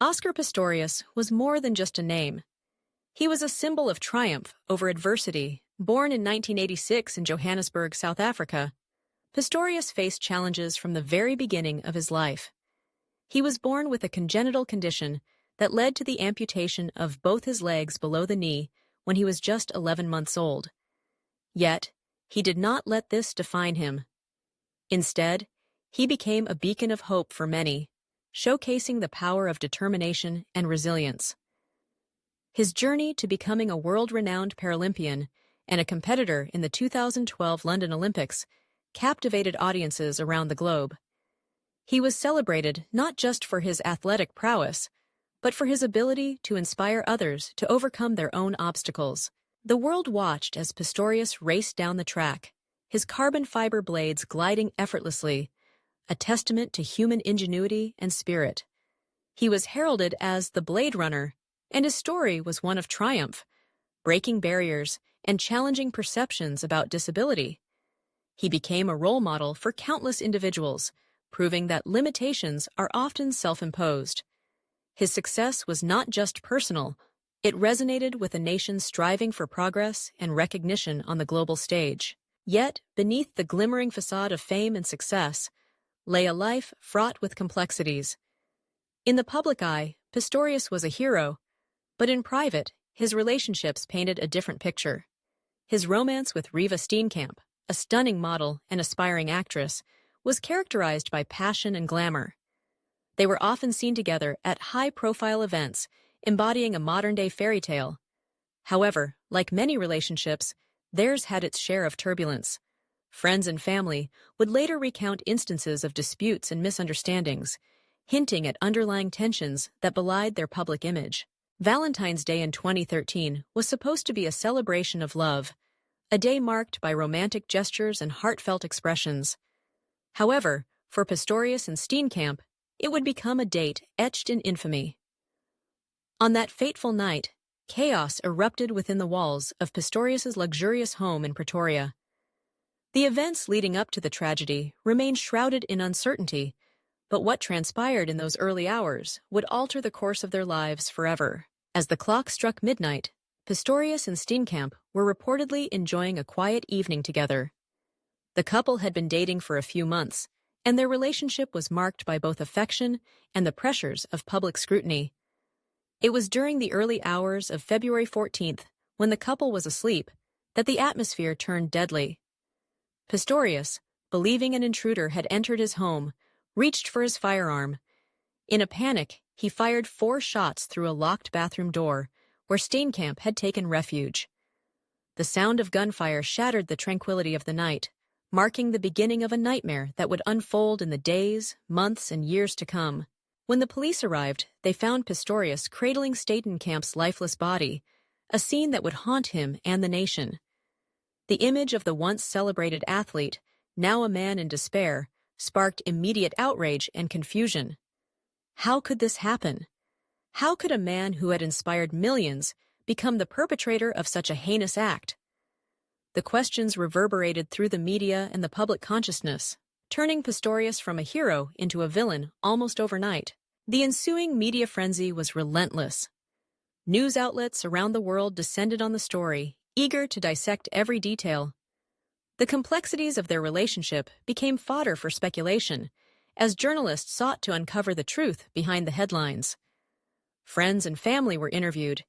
Oscar Pistorius was more than just a name. He was a symbol of triumph over adversity. Born in 1986 in Johannesburg, South Africa, Pistorius faced challenges from the very beginning of his life. He was born with a congenital condition that led to the amputation of both his legs below the knee when he was just 11 months old. Yet, he did not let this define him. Instead, he became a beacon of hope for many, showcasing the power of determination and resilience. His journey to becoming a world-renowned Paralympian and a competitor in the 2012 London Olympics captivated audiences around the globe. He was celebrated not just for his athletic prowess, but for his ability to inspire others to overcome their own obstacles. The world watched as Pistorius raced down the track, his carbon fiber blades gliding effortlessly, a testament to human ingenuity and spirit. He was heralded as the Blade Runner, and his story was one of triumph, breaking barriers and challenging perceptions about disability. He became a role model for countless individuals, proving that limitations are often self-imposed. His success was not just personal, it resonated with a nation striving for progress and recognition on the global stage. Yet, beneath the glimmering facade of fame and success, lay a life fraught with complexities. In the public eye, Pistorius was a hero, but in private, his relationships painted a different picture. His romance with Riva Steenkamp, a stunning model and aspiring actress, was characterized by passion and glamour. They were often seen together at high-profile events, embodying a modern-day fairy tale. However, like many relationships, theirs had its share of turbulence. Friends and family would later recount instances of disputes and misunderstandings, hinting at underlying tensions that belied their public image. Valentine's Day in 2013 was supposed to be a celebration of love, a day marked by romantic gestures and heartfelt expressions. However, for Pistorius and Steenkamp, it would become a date etched in infamy. On that fateful night, chaos erupted within the walls of Pistorius's luxurious home in Pretoria. The events leading up to the tragedy remained shrouded in uncertainty, but what transpired in those early hours would alter the course of their lives forever. As the clock struck midnight, Pistorius and Steenkamp were reportedly enjoying a quiet evening together. The couple had been dating for a few months, and their relationship was marked by both affection and the pressures of public scrutiny. It was during the early hours of February 14th, when the couple was asleep, that the atmosphere turned deadly. Pistorius, believing an intruder had entered his home, reached for his firearm. In a panic, he fired 4 shots through a locked bathroom door, where Steenkamp had taken refuge. The sound of gunfire shattered the tranquility of the night, marking the beginning of a nightmare that would unfold in the days, months, and years to come. When the police arrived, they found Pistorius cradling Steenkamp's lifeless body, a scene that would haunt him and the nation. The image of the once celebrated athlete, now a man in despair, sparked immediate outrage and confusion. How could this happen? How could a man who had inspired millions become the perpetrator of such a heinous act? The questions reverberated through the media and the public consciousness, turning Pistorius from a hero into a villain almost overnight. The ensuing media frenzy was relentless. News outlets around the world descended on the story, eager to dissect every detail. The complexities of their relationship became fodder for speculation, as journalists sought to uncover the truth behind the headlines. Friends and family were interviewed,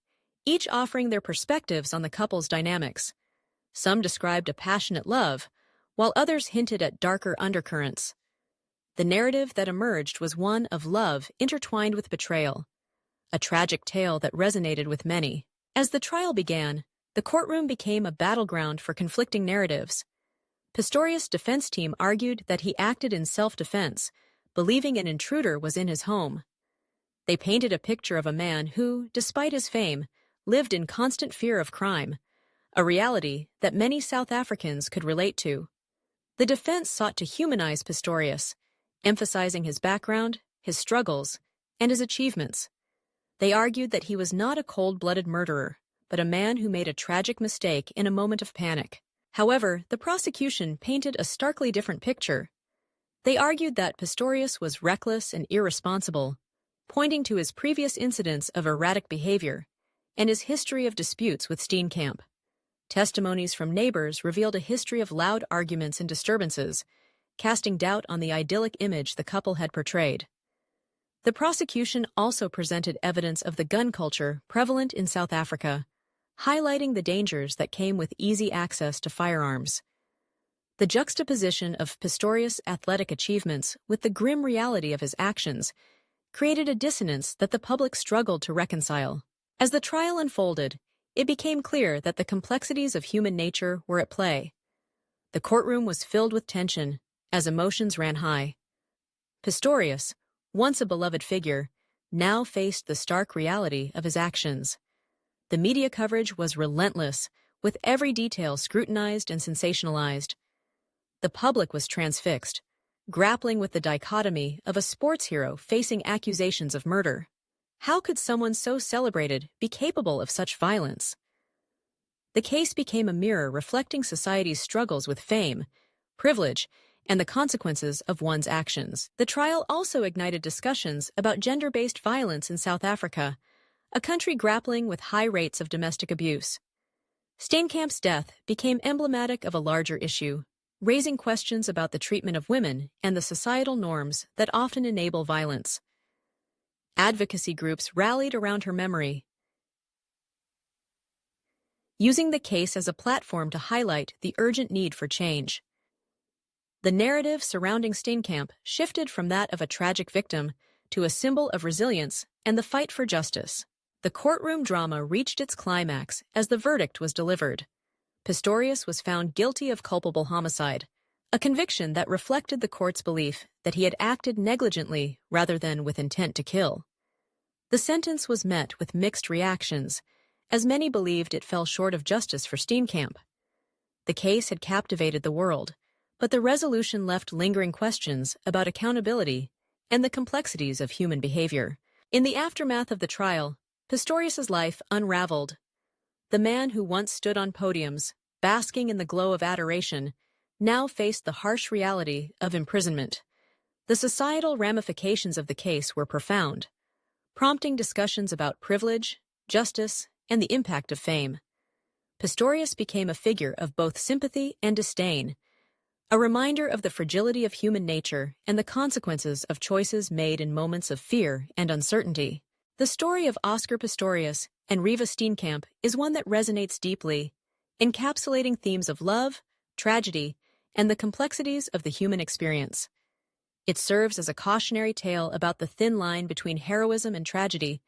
each offering their perspectives on the couple's dynamics. Some described a passionate love, while others hinted at darker undercurrents. The narrative that emerged was one of love intertwined with betrayal, a tragic tale that resonated with many. As the trial began, the courtroom became a battleground for conflicting narratives. Pistorius' defense team argued that he acted in self-defense, believing an intruder was in his home. They painted a picture of a man who, despite his fame, lived in constant fear of crime, a reality that many South Africans could relate to. The defense sought to humanize Pistorius, emphasizing his background, his struggles, and his achievements. They argued that he was not a cold-blooded murderer, but a man who made a tragic mistake in a moment of panic. However, the prosecution painted a starkly different picture. They argued that Pistorius was reckless and irresponsible, pointing to his previous incidents of erratic behavior and his history of disputes with Steenkamp. Testimonies from neighbors revealed a history of loud arguments and disturbances, casting doubt on the idyllic image the couple had portrayed. The prosecution also presented evidence of the gun culture prevalent in South Africa, highlighting the dangers that came with easy access to firearms. The juxtaposition of Pistorius' athletic achievements with the grim reality of his actions created a dissonance that the public struggled to reconcile. As the trial unfolded, it became clear that the complexities of human nature were at play. The courtroom was filled with tension as emotions ran high. Pistorius, once a beloved figure, now faced the stark reality of his actions. The media coverage was relentless, with every detail scrutinized and sensationalized. The public was transfixed, grappling with the dichotomy of a sports hero facing accusations of murder. How could someone so celebrated be capable of such violence? The case became a mirror reflecting society's struggles with fame, privilege, and the consequences of one's actions. The trial also ignited discussions about gender-based violence in South Africa, a country grappling with high rates of domestic abuse. Steenkamp's death became emblematic of a larger issue, raising questions about the treatment of women and the societal norms that often enable violence. Advocacy groups rallied around her memory, using the case as a platform to highlight the urgent need for change. The narrative surrounding Steenkamp shifted from that of a tragic victim to a symbol of resilience and the fight for justice. The courtroom drama reached its climax as the verdict was delivered. Pistorius was found guilty of culpable homicide, a conviction that reflected the court's belief that he had acted negligently rather than with intent to kill. The sentence was met with mixed reactions, as many believed it fell short of justice for Steenkamp. The case had captivated the world, but the resolution left lingering questions about accountability and the complexities of human behavior. In the aftermath of the trial, Pistorius's life unraveled. The man who once stood on podiums, basking in the glow of adoration, now faced the harsh reality of imprisonment. The societal ramifications of the case were profound, prompting discussions about privilege, justice, and the impact of fame. Pistorius became a figure of both sympathy and disdain, a reminder of the fragility of human nature and the consequences of choices made in moments of fear and uncertainty. The story of Oscar Pistorius and Riva Steenkamp is one that resonates deeply, encapsulating themes of love, tragedy, and the complexities of the human experience. It serves as a cautionary tale about the thin line between heroism and tragedy,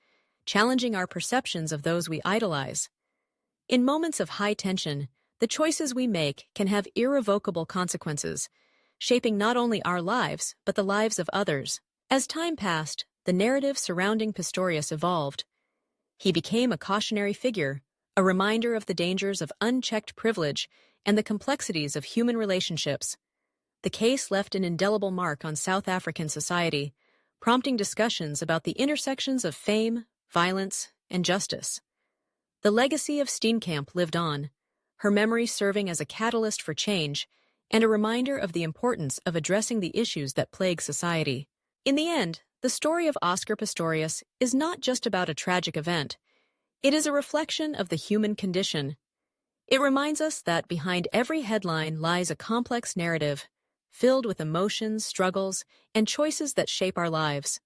challenging our perceptions of those we idolize. In moments of high tension, the choices we make can have irrevocable consequences, shaping not only our lives but the lives of others. As time passed, the narrative surrounding Pistorius evolved. He became a cautionary figure, a reminder of the dangers of unchecked privilege and the complexities of human relationships. The case left an indelible mark on South African society, prompting discussions about the intersections of fame, violence, and justice. The legacy of Steenkamp lived on, her memory serving as a catalyst for change and a reminder of the importance of addressing the issues that plague society. In the end, the story of Oscar Pistorius is not just about a tragic event. It is a reflection of the human condition. It reminds us that behind every headline lies a complex narrative, filled with emotions, struggles, and choices that shape our lives.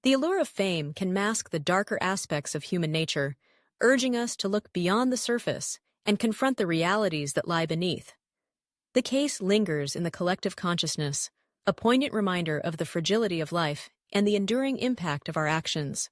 The allure of fame can mask the darker aspects of human nature, urging us to look beyond the surface and confront the realities that lie beneath. The case lingers in the collective consciousness, a poignant reminder of the fragility of life and the enduring impact of our actions.